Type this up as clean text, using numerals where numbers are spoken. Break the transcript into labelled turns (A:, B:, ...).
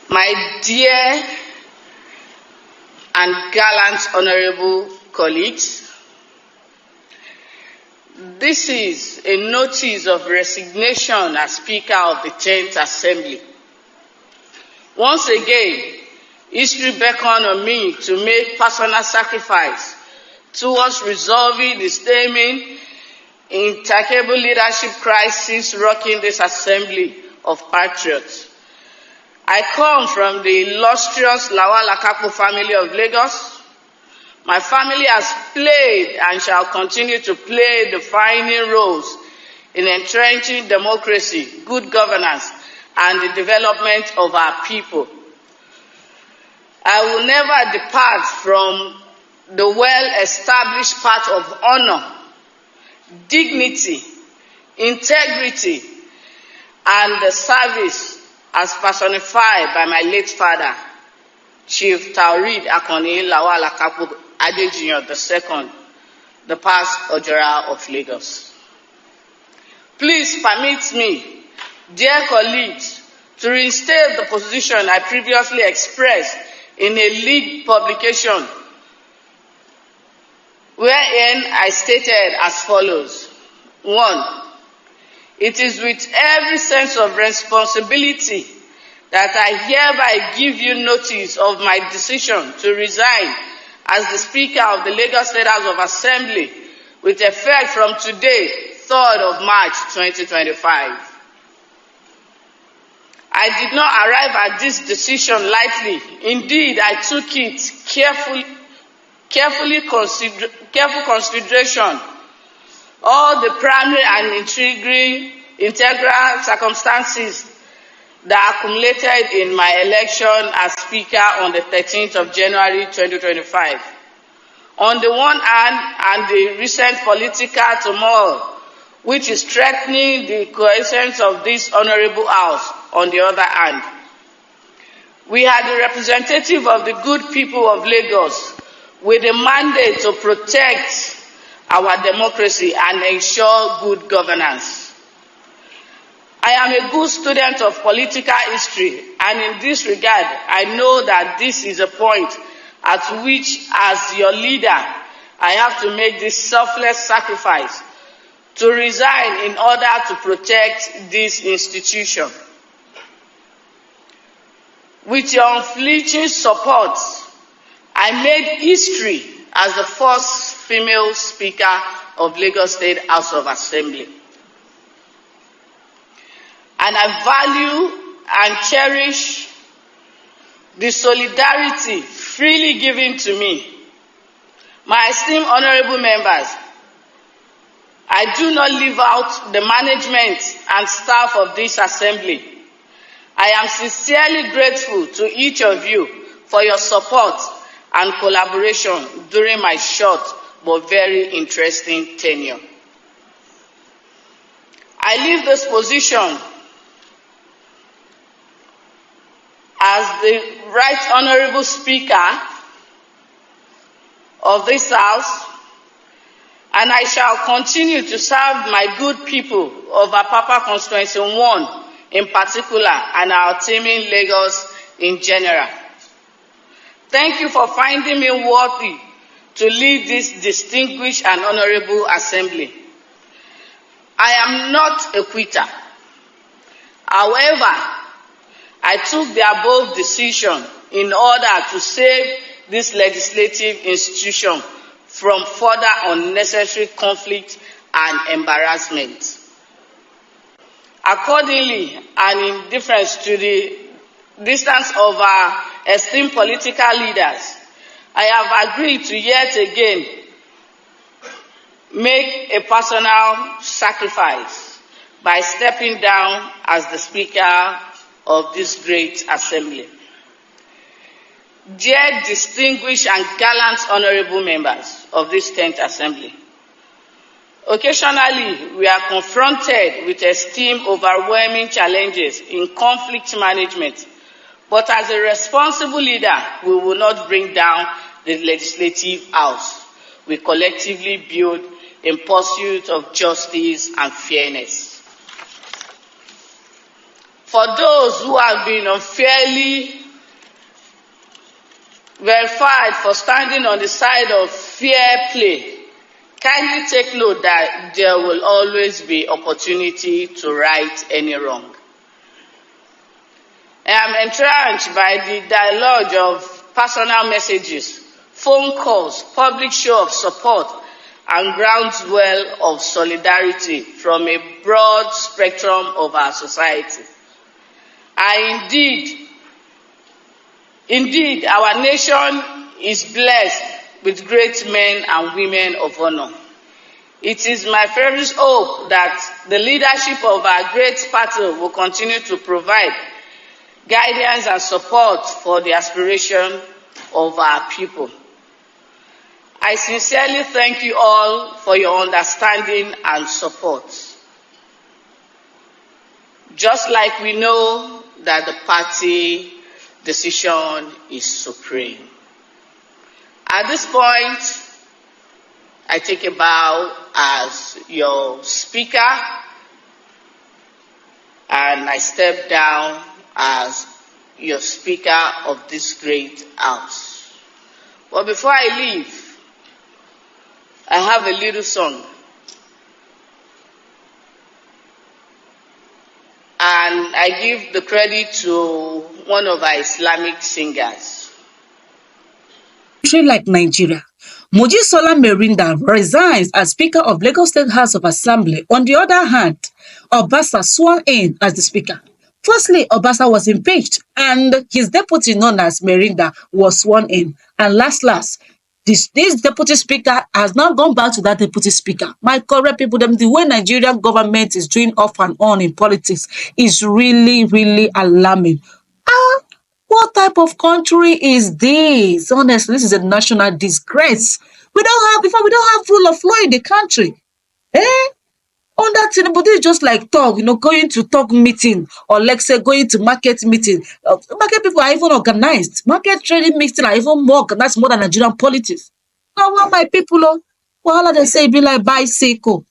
A: My dear and gallant honorable colleagues, this is a notice of resignation as Speaker of the 10th Assembly. Once again, history beckoned on me to make personal sacrifice towards resolving the steaming, implacable leadership crisis rocking this assembly of patriots. I come from the illustrious Lawal Akapo family of Lagos. My family has played and shall continue to play defining roles in entrenching democracy, good governance, and the development of our people. I will never depart from the well-established path of honor, dignity, integrity, and the service as personified by my late father, Chief Taurid Akoni Lawal Akapo Adejinyo II, the past Ojora of Lagos. Please permit me, dear colleagues, to reinstate the position I previously expressed in a lead publication wherein I stated as follows. 1. It is with every sense of responsibility that I hereby give you notice of my decision to resign as the Speaker of the Lagos State House of Assembly with effect from today, 3rd of March 2025. I did not arrive at this decision lightly. Indeed, I took it careful consideration all the primary and integral circumstances that accumulated in my election as Speaker on the 13th of January 2025. On the one hand, and the recent political turmoil, which is threatening the cohesion of this honorable House on the other hand. We are the representative of the good people of Lagos with a mandate to protect our democracy and ensure good governance. I am a good student of political history, and in this regard, I know that this is a point at which, as your leader, I have to make this selfless sacrifice to resign in order to protect this institution. With your unflinching support, I made history as the first female Speaker of Lagos State House of Assembly. And I value and cherish the solidarity freely given to me. My esteemed honorable members, I do not leave out the management and staff of this assembly. I am sincerely grateful to each of you for your support and collaboration during my short but very interesting tenure. I leave this position as the Right Honorable Speaker of this House, and I shall continue to serve my good people of Apapa Constituency 1 in particular and our team in Lagos in general. Thank you for finding me worthy to lead this distinguished and honorable assembly. I am not a quitter. However, I took the above decision in order to save this legislative institution from further unnecessary conflict and embarrassment. Accordingly, and in deference to the distance of our esteemed political leaders, I have agreed to yet again make a personal sacrifice by stepping down as the Speaker of this great assembly. Dear distinguished and gallant honorable members of this 10th Assembly, occasionally we are confronted with esteemed overwhelming challenges in conflict management, but as a responsible leader, we will not bring down the legislative house. We collectively build in pursuit of justice and fairness. For those who have been unfairly verified for standing on the side of fair play, kindly take note that there will always be opportunity to right any wrong. I am entranced by the dialogue of personal messages, phone calls, public show of support, and groundswell of solidarity from a broad spectrum of our society. And indeed, our nation is blessed with great men and women of honor. It is my fervent hope that the leadership of our great party will continue to provide guidance and support for the aspiration of our people. I sincerely thank you all for your understanding and support. Just like we know that the party decision is supreme. At this point, I take a bow as your speaker, and I step down as your speaker of this great house. But before I leave, I have a little song. And I give the credit to one of our Islamic singers.
B: Like Nigeria, Mojisola Meranda resigns as Speaker of Lagos State House of Assembly. On the other hand, Obasa sworn in as the Speaker. Firstly, Obasa was impeached and his deputy known as Meranda was sworn in. And last, this deputy speaker has now gone back to that deputy speaker. My correct people, the way Nigerian government is doing off and on in politics is really, really alarming. What type of country is this? Honestly, this is a national disgrace. We don't have rule of law in the country. Eh? Under Tinubu, this is just like talk, going to talk meeting, or like say going to market meeting. Market people are even organized. Market trading meeting are even more organized more than Nigerian politics. Now, what my people, wahala they say e be like bicycle.